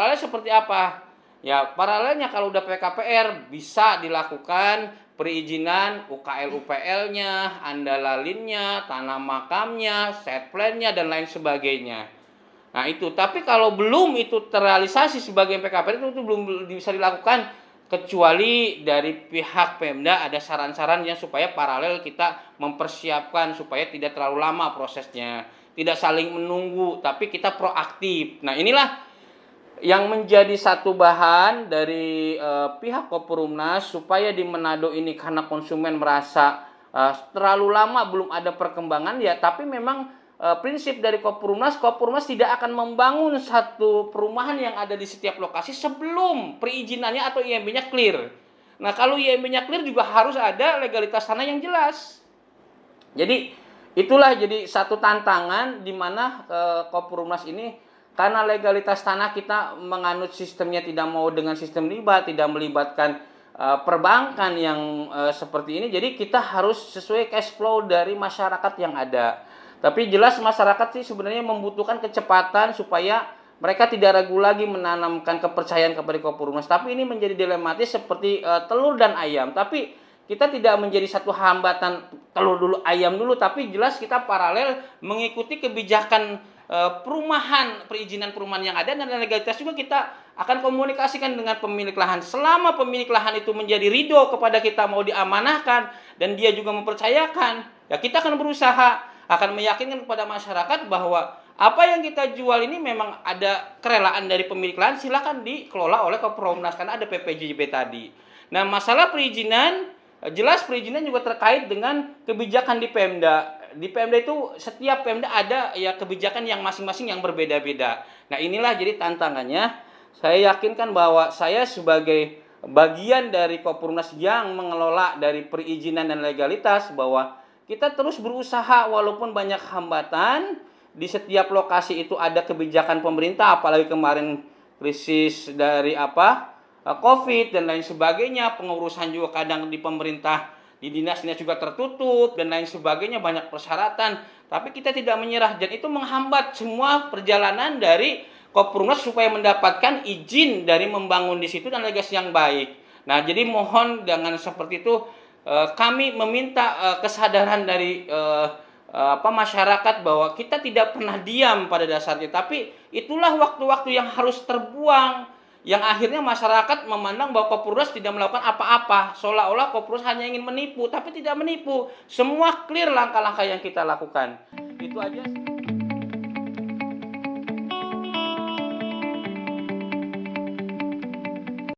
paralel seperti apa? Ya, paralelnya kalau udah PKPR bisa dilakukan perizinan UKL UPL-nya, andalalinnya, tanah makamnya, set plan-nya dan lain sebagainya. Nah, itu. Tapi kalau belum itu terrealisasi sebagai PKPR itu belum bisa dilakukan kecuali dari pihak Pemda ada saran-sarannya supaya paralel kita mempersiapkan supaya tidak terlalu lama prosesnya, tidak saling menunggu, tapi kita proaktif. Nah, inilah yang menjadi satu bahan dari pihak Kopurumnas supaya di Manado ini karena konsumen merasa terlalu lama belum ada perkembangan ya, tapi memang prinsip dari Kopurumnas tidak akan membangun satu perumahan yang ada di setiap lokasi sebelum perizinannya atau IMB-nya clear. Nah, kalau IMB-nya clear juga harus ada legalitas tanah yang jelas. Jadi itulah jadi satu tantangan di mana Kopurumnas ini karena legalitas tanah kita menganut sistemnya tidak mau dengan sistem riba, tidak melibatkan perbankan yang seperti ini. Jadi kita harus sesuai cash flow dari masyarakat yang ada. Tapi jelas masyarakat sih sebenarnya membutuhkan kecepatan supaya mereka tidak ragu lagi menanamkan kepercayaan kepada Kopurumnas. Tapi ini menjadi dilematis seperti telur dan ayam. Tapi kita tidak menjadi satu hambatan telur dulu ayam dulu, tapi jelas kita paralel mengikuti kebijakan perizinan perumahan yang ada, dan legalitas juga kita akan komunikasikan dengan pemilik lahan. Selama pemilik lahan itu menjadi ridho kepada kita mau diamanahkan dan dia juga mempercayakan, ya kita akan berusaha akan meyakinkan kepada masyarakat bahwa apa yang kita jual ini memang ada kerelaan dari pemilik lahan, silakan dikelola oleh Kopurumnas karena ada PPJB tadi. Nah, masalah perizinan, jelas perizinan juga terkait dengan kebijakan di Pemda. Di Pemda itu setiap Pemda ada ya kebijakan yang masing-masing yang berbeda-beda. Nah, inilah jadi tantangannya. Saya yakinkan bahwa saya sebagai bagian dari Kopurumnas yang mengelola dari perizinan dan legalitas, bahwa kita terus berusaha walaupun banyak hambatan. Di setiap lokasi itu ada kebijakan pemerintah, apalagi kemarin krisis dari COVID dan lain sebagainya. Pengurusan juga kadang di pemerintah, di dinas-dinas juga tertutup dan lain sebagainya, banyak persyaratan. Tapi kita tidak menyerah dan itu menghambat semua perjalanan dari Kopurumnas supaya mendapatkan izin dari membangun di situ dan legasi yang baik. Nah, jadi mohon dengan seperti itu kami meminta kesadaran dari masyarakat bahwa kita tidak pernah diam pada dasarnya, tapi itulah waktu-waktu yang harus terbuang, yang akhirnya masyarakat memandang bahwa Kopurumnas tidak melakukan apa-apa, seolah-olah Kopurumnas hanya ingin menipu, tapi tidak menipu. Semua clear langkah-langkah yang kita lakukan. Itu aja.